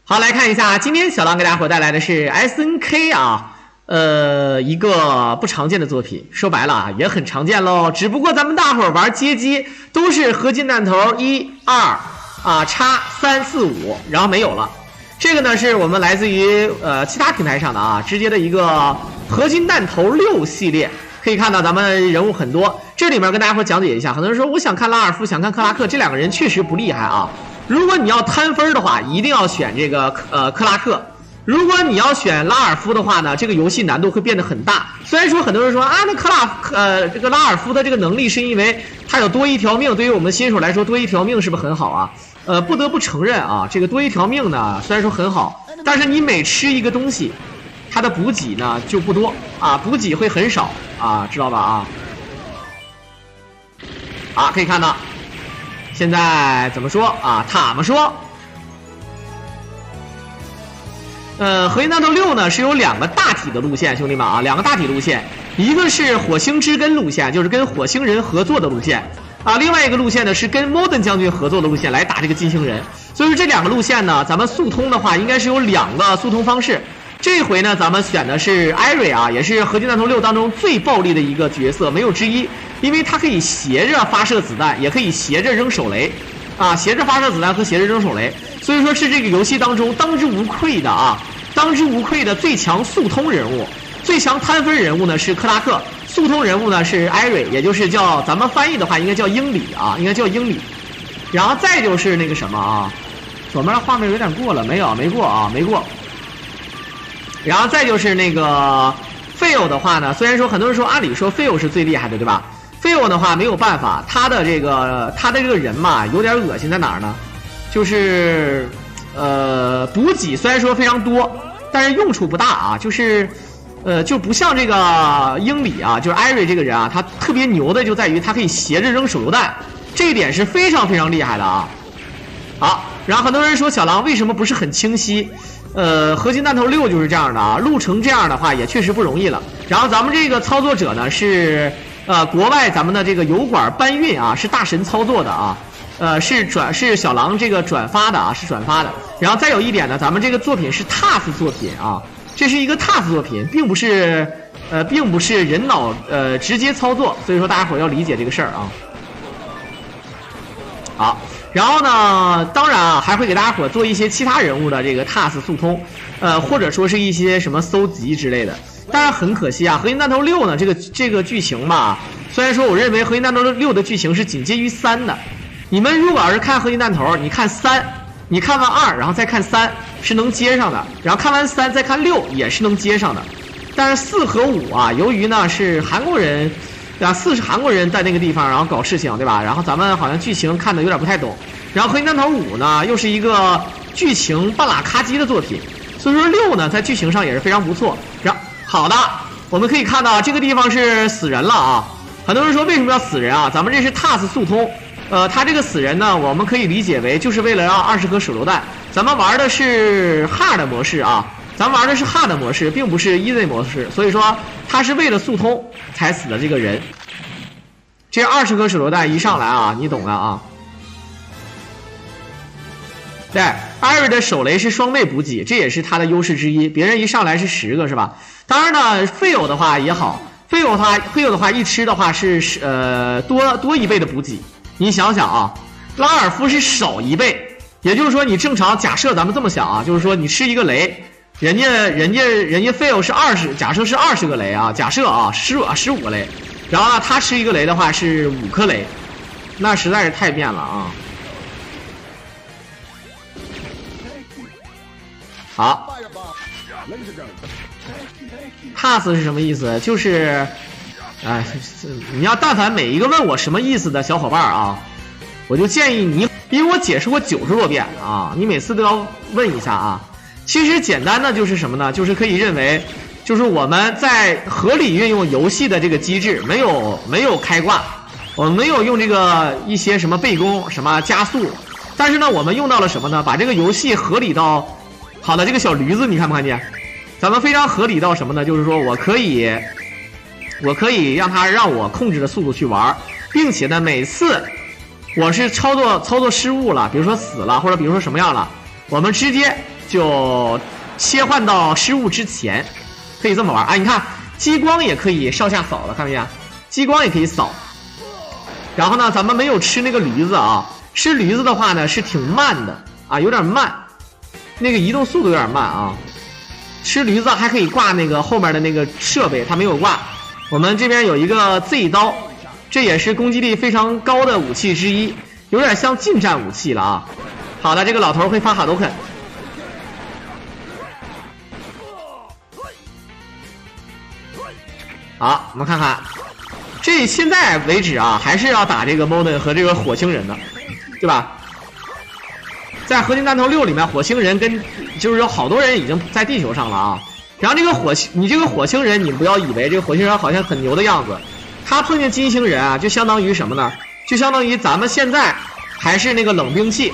好，来看一下，今天小狼给大家伙带来的是 SNK 啊，一个不常见的作品，说白了啊，也很常见喽。只不过咱们大伙玩街机都是合金弹头1、2啊叉3、4、5，然后没有了。这个呢是我们来自于其他平台上的啊，直接的一个合金弹头6系列。可以看到咱们人物很多，这里面跟大家伙讲解一下。很多人说我想看拉尔夫，想看克拉克，这两个人确实不厉害啊。如果你要摊分的话，一定要选这个克拉克。如果你要选拉尔夫的话呢，这个游戏难度会变得很大。虽然说很多人说啊，那这个拉尔夫的这个能力是因为他有多一条命，对于我们新手来说多一条命是不是很好啊？不得不承认啊，这个多一条命呢，虽然说很好，但是你每吃一个东西，它的补给呢就不多啊，补给会很少啊，知道吧啊？好，可以看到。现在怎么说啊？他们说，合金弹头6呢是有2个大体的路线，兄弟们啊，2个大体路线，一个是火星之根路线，就是跟火星人合作的路线啊，另外一个路线呢是跟 Modern 将军合作的路线来打这个金星人。所以说这2个路线呢，咱们速通的话应该是有2个速通方式。这回呢，咱们选的是艾瑞啊，也是合金弹头6当中最暴力的一个角色，没有之一。因为它可以斜着发射子弹，也可以斜着扔手雷，啊，斜着发射子弹和斜着扔手雷，所以说是这个游戏当中当之无愧的啊，当之无愧的最强速通人物，最强摊分人物呢是克拉克，速通人物呢是艾瑞，也就是叫咱们翻译的话应该叫英里啊，应该叫英里。然后再就是那个什么啊，左面的画面有点过了，没过啊，没过。然后再就是那个费欧的话呢，虽然说很多人说按理说费欧是最厉害的，对吧？费欧的话没有办法，他的这个人嘛，有点恶心在哪儿呢？就是补给虽然说非常多，但是用处不大啊，就是就不像这个英里啊，就是艾瑞这个人啊，他特别牛的就在于他可以斜着扔手榴弹，这一点是非常非常厉害的啊。好，然后很多人说小狼为什么不是很清晰？合金弹头6就是这样的啊，录成这样的话也确实不容易了。然后咱们这个操作者呢是。国外咱们的这个油管搬运啊，是大神操作的啊，是小狼这个转发的啊，是转发的。然后再有一点呢，咱们这个作品是 TAS 作品啊，这是一个 TAS 作品，并不是人脑直接操作，所以说大家伙要理解这个事儿啊。好，然后呢，当然啊，还会给大家伙做一些其他人物的这个 TAS 速通，或者说是一些什么搜集之类的。当然很可惜啊，合金弹头6呢，这个剧情吧，虽然说我认为合金弹头6的剧情是紧接于3的，你们如果要是看合金弹头，你看3，你看完2，然后再看3是能接上的，然后看完3再看6也是能接上的，但是4和5啊，由于呢是韩国人，对吧？4是韩国人在那个地方然后搞事情，对吧？然后咱们好像剧情看的有点不太懂，然后合金弹头5呢又是一个剧情半拉咔叽的作品，所以说6呢在剧情上也是非常不错，然后。好的，我们可以看到这个地方是死人了啊！很多人说为什么要死人啊？咱们这是 TAS 速通，他这个死人呢，我们可以理解为就是为了让20颗手榴弹。咱们玩的是 Hard 模式啊，咱们玩的是 Hard 模式，并不是 Easy 模式，所以说他是为了速通才死的这个人。这20颗手榴弹一上来啊，你懂的啊。对，艾瑞的手雷是双倍补给，这也是他的优势之一。别人一上来是10个，是吧？当然呢，费欧的话也好，费欧的话一吃的话是多1倍的补给。你想想啊，拉尔夫是少1倍，也就是说你正常假设咱们这么想啊，就是说你吃一个雷，人家费欧是20，假设是20个雷啊，假设啊15个雷，然后呢他吃一个雷的话是5颗雷，那实在是太变了啊。好 ，TAS 是什么意思？就是，你要但凡每一个问我什么意思的小伙伴啊，我就建议你，因为我解释过90多遍啊，你每次都要问一下啊。其实简单的就是什么呢？就是可以认为，就是我们在合理运用游戏的这个机制，没有开挂，我们没有用这个一些什么背弓、什么加速，但是呢，我们用到了什么呢？把这个游戏合理到。好的，这个小驴子你看不看见？咱们非常合理到什么呢？就是说我可以让我控制的速度去玩，并且呢，每次我是操作失误了，比如说死了，或者比如说什么样了，我们直接就切换到失误之前，可以这么玩啊！你看激光也可以上下扫了，看没见？激光也可以扫。然后呢，咱们没有吃那个驴子啊，吃驴子的话呢是挺慢的啊，有点慢，那个移动速度有点慢啊。吃驴子还可以挂那个后面的那个设备，它没有挂。我们这边有一个 Z 刀，这也是攻击力非常高的武器之一，有点像近战武器了啊。好的，这个老头会发哈斗肯。好，我们看看，这现在为止啊，还是要打这个 Modern 和这个火星人的，对吧？在合金弹头6里面，火星人跟就是有好多人已经在地球上了啊。然后这个你这个火星人，你不要以为这个火星人好像很牛的样子，他碰见金星人啊，就相当于什么呢？就相当于咱们现在还是那个冷兵器，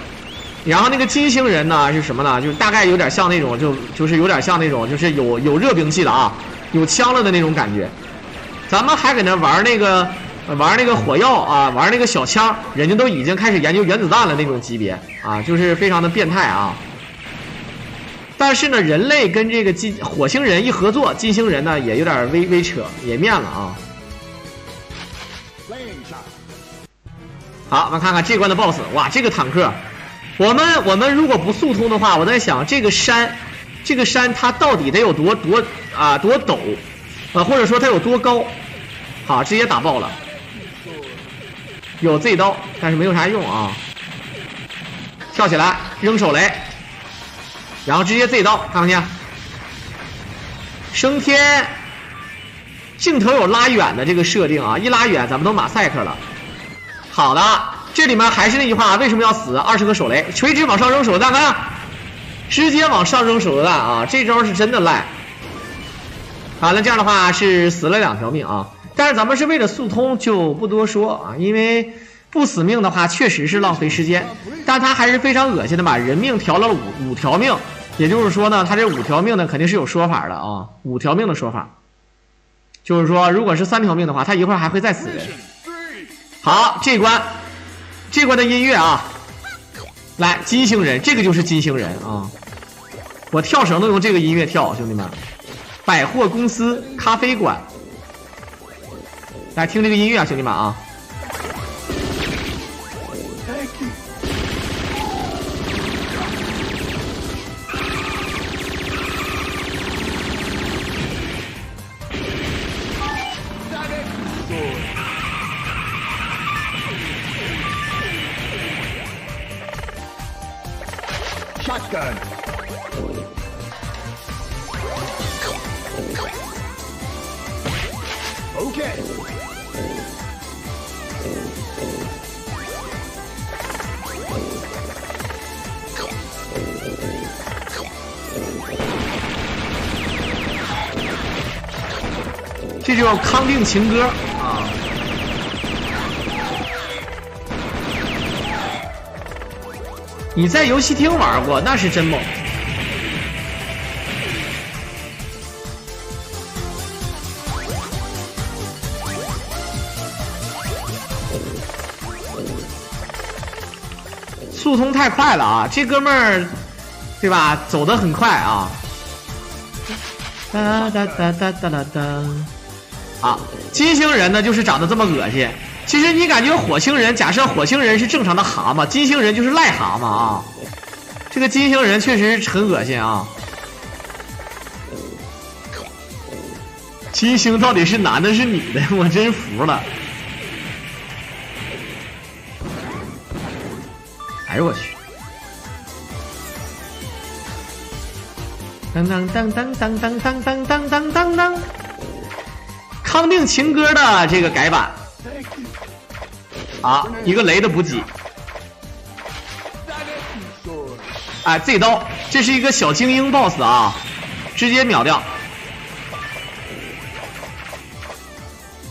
然后那个金星人呢是什么呢？就是大概有点像那种就是有点像那种就是有热兵器的啊，有枪了的那种感觉。咱们还搁那玩那个火药啊，玩那个小枪，人家都已经开始研究原子弹了那种级别啊，就是非常的变态啊。但是呢，人类跟这个火星人一合作，金星人呢也有点微扯，也面了啊。好，我们看看这关的 BOSS， 哇，这个坦克，我们如果不速通的话，我在想这个山它到底得有多陡啊，或者说它有多高？好，直接打爆了。有 Z 刀，但是没有啥用啊。跳起来扔手雷，然后直接 Z 刀，看不见？升天，镜头有拉远的这个设定啊，一拉远咱们都马赛克了。好的，这里面还是那句话，为什么要死？20个手雷，垂直往上扔手榴弹，看，直接往上扔手榴弹啊！这招是真的赖。好了，这样的话是死了2条命啊。但是咱们是为了速通就不多说啊，因为不死命的话确实是浪费时间，但他还是非常恶心的把人命调了5条命，也就是说呢，他这5条命呢肯定是有说法的啊，5条命的说法，就是说如果是3条命的话，他一会儿还会再死人。好，这关的音乐啊，来金星人，这个就是金星人啊，我跳绳都用这个音乐跳，兄弟们，百货公司、咖啡馆。来听这个音乐啊，兄弟们啊！Okay. 这就叫康定情歌啊！你在游戏厅玩过，那是真猛。速通太快了啊！这哥们儿，对吧？走得很快啊！哒哒哒哒哒哒哒。啊，金星人呢就是长得这么恶心。其实你感觉火星人，假设火星人是正常的蛤蟆，金星人就是癞蛤蟆啊。这个金星人确实很恶心啊。金星到底是男的是女的？我真服了。哎呦我去！当当当当当当当当当当当当。康定情歌的这个改版，啊，一个雷的补给，哎 ，Z 刀，这是一个小精英 BOSS 啊，直接秒掉。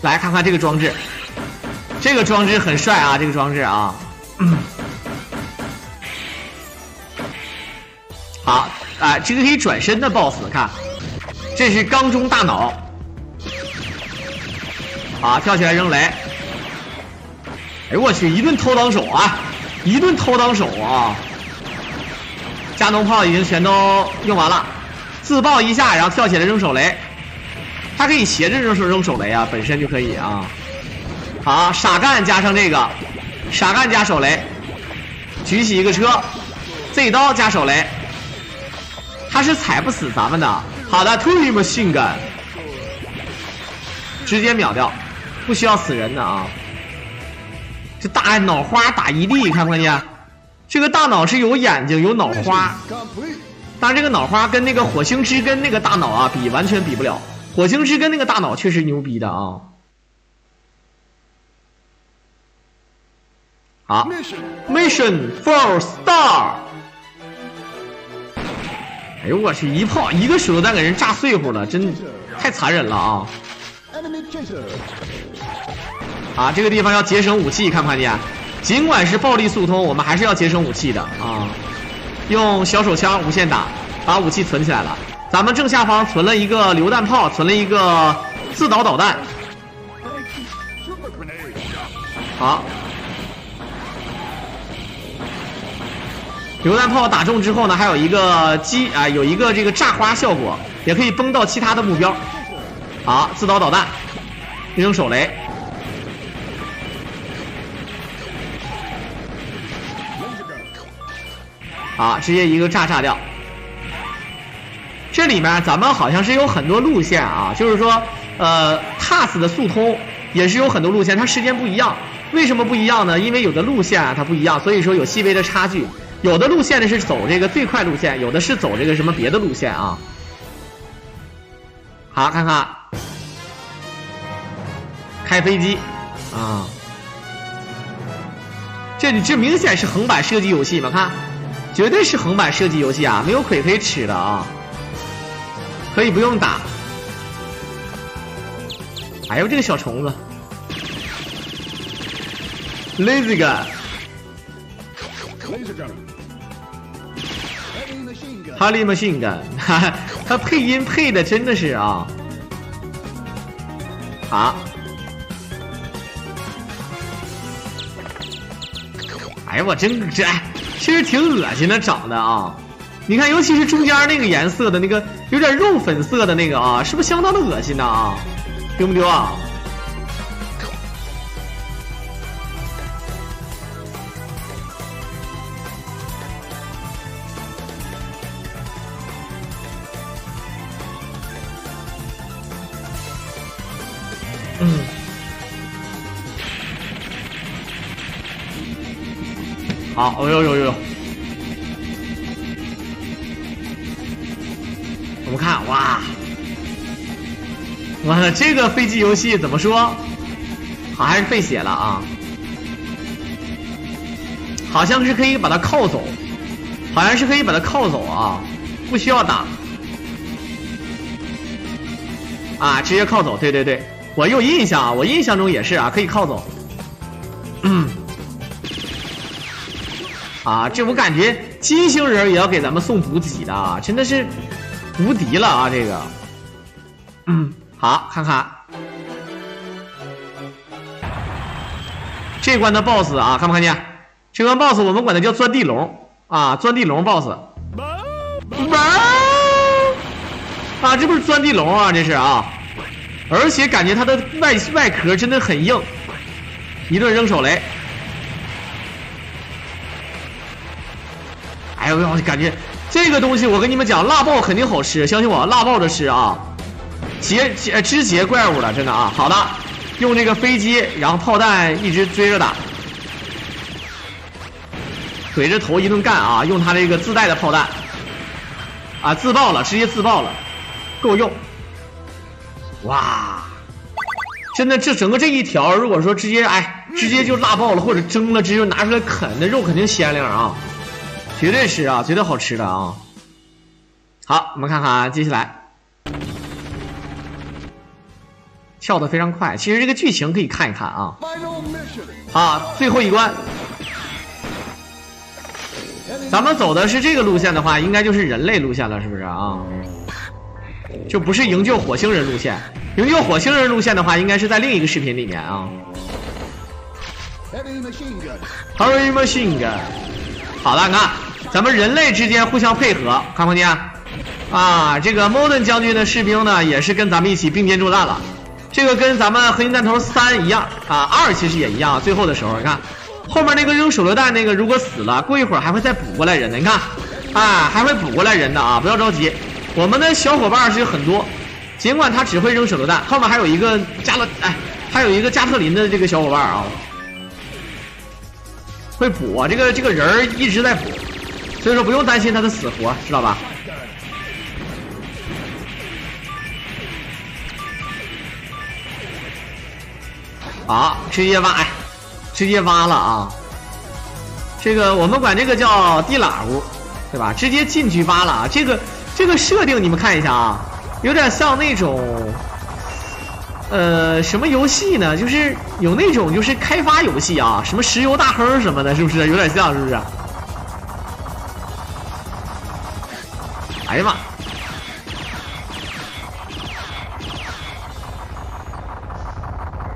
来看看这个装置，这个装置很帅啊，这个装置啊，好，哎，这个可以转身的 BOSS， 看，这是缸中大脑。啊！跳起来扔雷！哎呦我去，一顿偷当手啊！一顿偷当手啊！加农炮已经全都用完了，自爆一下，然后跳起来扔手雷，它可以斜着扔手雷啊，本身就可以啊。好，傻干加上这个，傻干加手雷，举起一个车 ，Z 刀加手雷，他是踩不死咱们的。好的 ，Two Machine Gun， 直接秒掉，不需要死人的啊。这大脑花打一地，看不看见？这个大脑是有眼睛有脑花，但是这个脑花跟那个火星之根那个大脑啊比，完全比不了。火星之根那个大脑确实牛逼的啊。好 ，Mission 4 Star。哎呦我去，一炮一个手榴弹给人炸碎乎了，真太残忍了啊！啊，这个地方要节省武器，看不看见？尽管是暴力速通，我们还是要节省武器的啊！用小手枪无限打，把武器存起来了。咱们正下方存了一个榴弹炮，存了一个自导导弹。好，榴弹炮打中之后呢，还有一个有一个这个炸花效果，也可以崩到其他的目标。好，自导导弹，扔手雷。好，直接一个炸掉。这里面咱们好像是有很多路线啊，就是说，TAS 的速通也是有很多路线，它时间不一样。为什么不一样呢？因为有的路线啊它不一样，所以说有细微的差距。有的路线呢是走这个最快路线，有的是走这个什么别的路线啊。好，看看，开飞机啊，这明显是横版射击游戏嘛，看。绝对是横版射击游戏啊，没有亏可以吃的啊，可以不用打。哎呦，这个小虫子 ，Lazy Gun， Harley Machine Gun， 他配音配的真的是啊，好。哎呀，我真这。其实挺恶心的，长得啊，你看，尤其是中间那个颜色的那个有点肉粉色的那个啊，是不是相当的恶心呢啊？丢不丢啊？好，哎呦呦呦！我们看，哇，完了，这个飞机游戏怎么说？好，还是费血了啊！好像是可以把它靠走，好像是可以把它靠走啊，不需要打啊，直接靠走。对对对，我有印象啊，我印象中也是啊，可以靠走。啊，这我感觉金星人也要给咱们送补给的啊，真的是无敌了啊！这个，好，看看这关的 BOSS 啊，看不看见？这关 BOSS 我们管它叫钻地龙啊，钻地龙 BOSS。啊，这不是钻地龙啊，这是啊，而且感觉它的外壳真的很硬，一顿扔手雷。哎呦，我感觉这个东西，我跟你们讲，辣爆肯定好吃，相信我，辣爆着吃啊！肢节怪物了，真的啊！好的，用这个飞机，然后炮弹一直追着打，怼着头一顿干啊！用他这个自带的炮弹啊，自爆了，直接自爆了，够用！哇，真的，这整个这一条，如果说直接就辣爆了，或者蒸了，直接拿出来啃，那肉肯定鲜亮啊！绝对是啊，绝对好吃的啊！好，我们看看接下来，跳得非常快。其实这个剧情可以看一看啊。好，最后一关，咱们走的是这个路线的话，应该就是人类路线了，是不是啊？就不是营救火星人路线。营救火星人路线的话，应该是在另一个视频里面啊。Harley Machine Gun， 好了，你看。咱们人类之间互相配合，看不见？啊，这个 Modern 将军的士兵呢，也是跟咱们一起并肩作战了。这个跟咱们核心弹头3一样啊，2其实也一样。最后的时候，你看后面那个扔手榴弹那个，如果死了，过一会儿还会再补过来人的。你看，啊，还会补过来人的啊，不要着急。我们的小伙伴是有很多，尽管他只会扔手榴弹，后面还有一个还有一个加特林的这个小伙伴啊，会补啊，这个人一直在补，所以说不用担心他的死活，知道吧？好，直接挖，直接挖了啊！这个我们管这个叫地喇呼，对吧？直接进去挖了啊！这个设定你们看一下啊，有点像那种什么游戏呢？就是有那种就是开发游戏啊，什么石油大亨什么的，是不是？有点像，是不是？哎呀妈！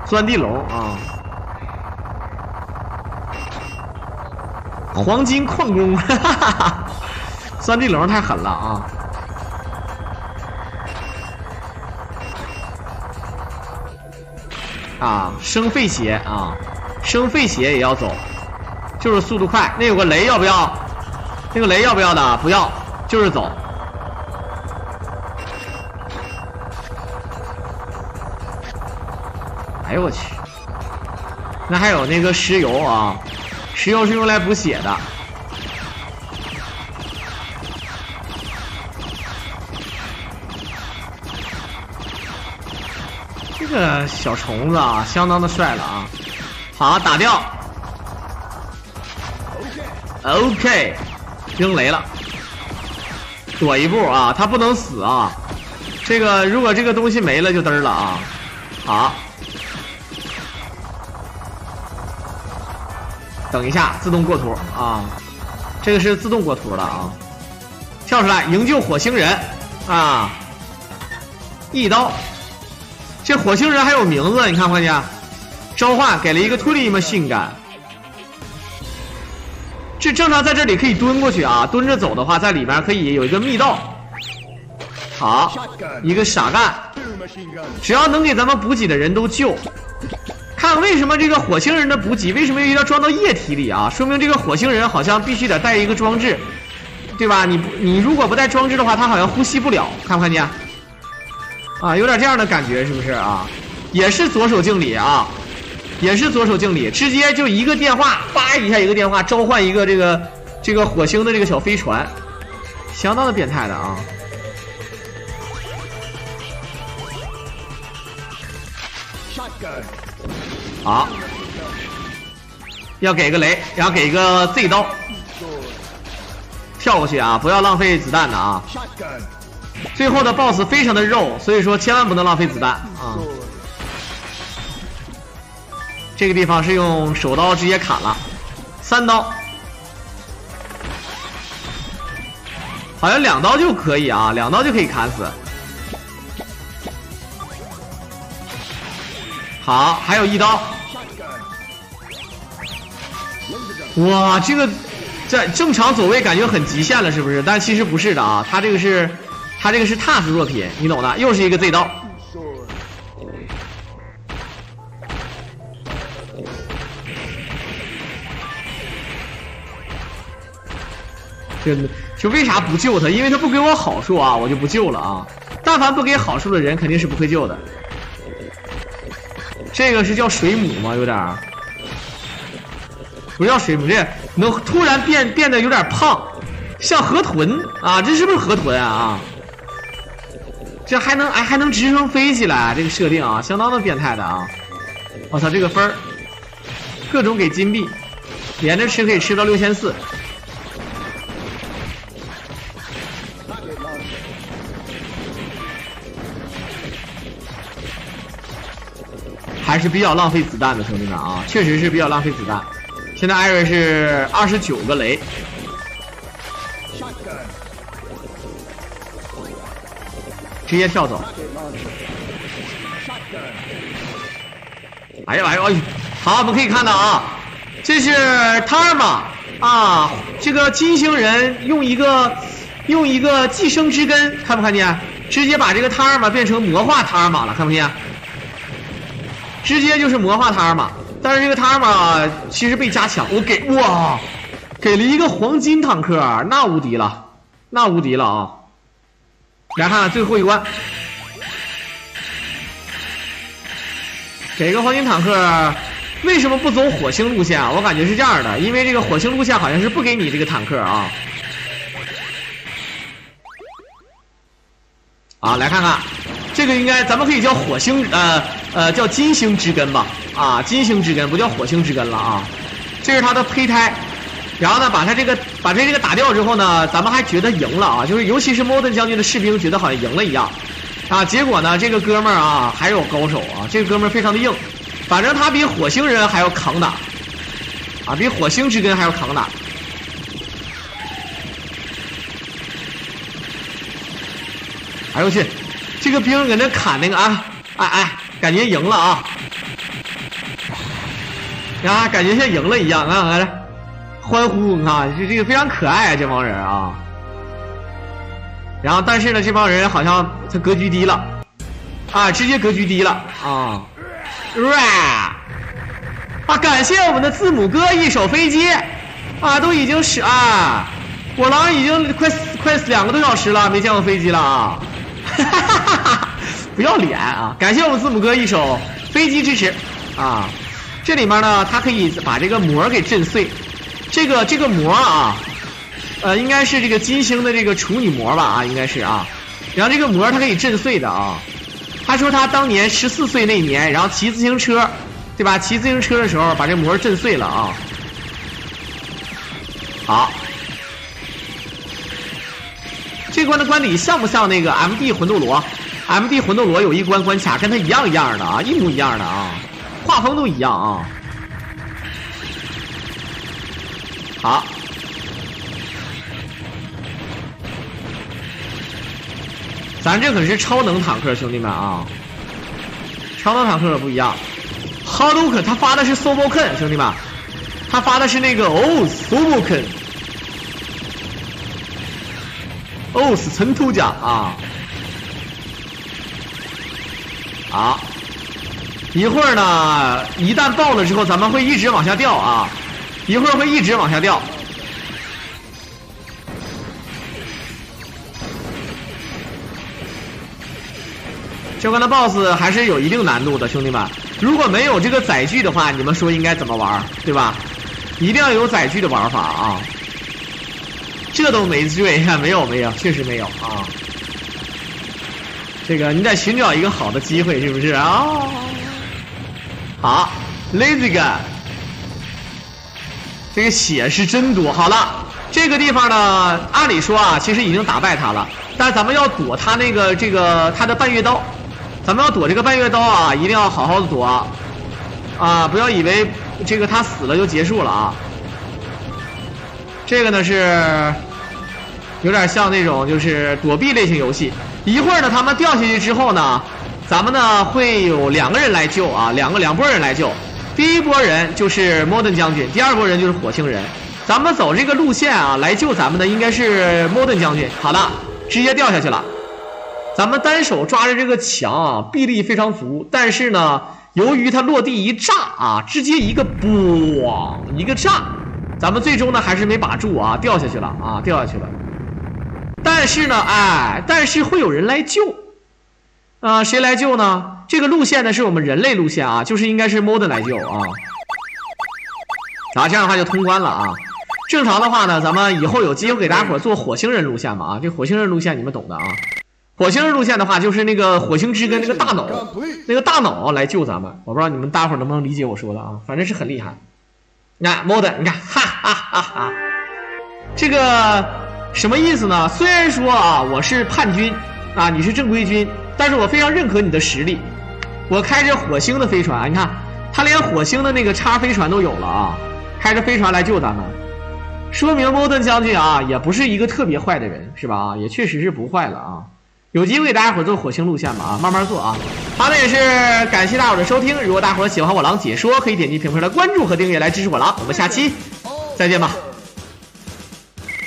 钻地龙啊，黄金矿工，哈哈哈！钻地龙太狠了啊！啊，生废鞋啊，生废鞋也要走，就是速度快。那有个雷要不要？那个雷要不要的？不要，就是走。哎呦我去！那还有那个石油啊，石油是用来补血的。这个小虫子啊，相当的帅了啊！好，打掉。OK， 扔雷了，躲一步啊，他不能死啊！这个如果这个东西没了就嘚了啊！好。等一下，自动过图啊！这个是自动过图的啊！跳出来营救火星人啊！一刀，这火星人还有名字，你看看见？召唤给了一个推力machine gun。这正常在这里可以蹲过去啊，蹲着走的话，在里面可以有一个密道。好，一个傻干，只要能给咱们补给的人都救。看为什么这个火星人的补给为什么要装到液体里啊？说明这个火星人好像必须得带一个装置，对吧？你如果不带装置的话，他好像呼吸不了，看不看见？啊，有点这样的感觉，是不是啊？也是左手敬礼啊，也是左手敬礼，直接就一个电话，叭一下一个电话召唤一个这个火星的这个小飞船，相当的变态的啊。好，要给个雷，然后给一个 Z 刀，跳过去啊，不要浪费子弹的啊。最后的 BOSS 非常的肉，所以说千万不能浪费子弹啊。这个地方是用手刀直接砍了，3刀，好像2刀就可以啊，2刀就可以砍死。好，还有1刀。哇，这个在正常走位感觉很极限了，是不是？但其实不是的啊，他这个是 TAS 作品，你懂的。又是一个 Z 刀。真的，就为啥不救他？因为他不给我好处啊，我就不救了啊。但凡不给好处的人，肯定是不会救的。这个是叫水母吗？有点儿，不叫水母，这能突然变得有点胖，像河豚啊！这是不是河豚啊？这还能直升飞起来，这个设定啊，相当的变态的啊！我操，这个分儿，各种给金币，连着吃可以吃到6400。还是比较浪费子弹的，兄弟们啊，确实是比较浪费子弹。现在艾瑞是29个雷，直接跳走。哎呦哎呦哎呦！好，我们可以看到啊，这是塔尔玛啊，这个金星人用一个寄生之根，看不看见？直接把这个塔尔玛变成魔化塔尔玛了，看不见？直接就是魔化塔尔玛，但是这个塔尔玛其实被加强，我给了一个黄金坦克，那无敌了，那无敌了啊！来看看最后一关，给个黄金坦克。为什么不走火星路线啊？我感觉是这样的，因为这个火星路线好像是不给你这个坦克啊。啊，来看看，这个应该咱们可以叫火星叫金星之根吧？啊，金星之根不叫火星之根了啊。这是它的胚胎，然后呢，把这个打掉之后呢，咱们还觉得赢了啊，就是尤其是 Modern 将军的士兵觉得好像赢了一样啊。结果呢，这个哥们儿啊还有高手啊，这个哥们儿非常的硬。反正他比火星人还要扛打，啊，比火星之根还要扛打。哎呦我去，这个兵搁那砍那个感觉赢了啊！啊，感觉像赢了一样啊！来，欢呼！你看，这个非常可爱啊，这帮人啊。然后，但是呢，这帮人好像他格局低了，啊，直接格局低了啊。感谢我们的字母哥一手飞机啊，都已经是火狼已经快2个多小时了，没见过飞机了啊！不要脸啊！感谢我们字母哥一手飞机支持啊！这里面呢，它可以把这个膜给震碎，这个膜啊，应该是这个金星的这个处女膜吧啊，应该是啊，然后这个膜它可以震碎的啊。他说他当年14岁那年，然后骑自行车，对吧？骑自行车的时候把这膜震碎了啊。好，这关的关底像不像那个 MD 魂斗罗 ？MD 魂斗罗有一关关卡跟他一样的啊，一模一样的啊，画风都一样啊。好。咱这可是超能坦克，兄弟们啊！超能坦克不一样 ，Hadouken 他发的是 Soboken， 兄弟们，他发的是那个Soboken， 尘土甲啊！好，一会儿呢，一旦爆了之后，咱们会一直往下掉啊，一会儿会一直往下掉。这关的 BOSS 还是有一定难度的，兄弟们。如果没有这个载具的话，你们说应该怎么玩，对吧？一定要有载具的玩法啊！这都没对，没有，确实没有啊。这个你得寻找一个好的机会，是不是啊？好 ，Lazy Gun， 这个血是真多。好了，这个地方呢，按理说啊，其实已经打败他了，但是咱们要躲他那个他的半月刀。咱们要躲这个半月刀啊，一定要好好的躲啊！不要以为这个他死了就结束了啊。这个呢是有点像那种就是躲避类型游戏。一会儿呢，他们掉下去之后呢，咱们呢会有2个人来救啊，两拨人来救。第一波人就是 Modern 将军，第二波人就是火星人。咱们走这个路线啊，来救咱们的应该是 Modern 将军。好的，直接掉下去了。咱们单手抓着这个墙啊，臂力非常足，但是呢，由于它落地一炸啊，直接一个炸，咱们最终呢还是没把住啊，掉下去了啊，掉下去了。但是呢，但是会有人来救啊，谁来救呢？这个路线呢是我们人类路线啊，就是应该是 Modern 来救啊。这样的话就通关了啊。正常的话呢，咱们以后有机会给大家伙做火星人路线嘛啊，这火星人路线你们懂的啊。火星人路线的话，就是那个火星之根那个大脑来救咱们。我不知道你们大伙能不能理解我说的啊，反正是很厉害。你看 Modern， 你看，哈哈哈哈，这个什么意思呢？虽然说啊，我是叛军啊，你是正规军，但是我非常认可你的实力。我开着火星的飞船，你看他连火星的那个叉飞船都有了啊，开着飞船来救咱们，说明 Modern 将军啊也不是一个特别坏的人，是吧？啊，也确实是不坏了啊。有机会给大家伙做火星路线吧啊，慢慢做啊。好，那也是感谢大伙的收听。如果大伙喜欢我狼解说，可以点击屏幕上的关注和订阅来支持我狼。我们下期再见吧。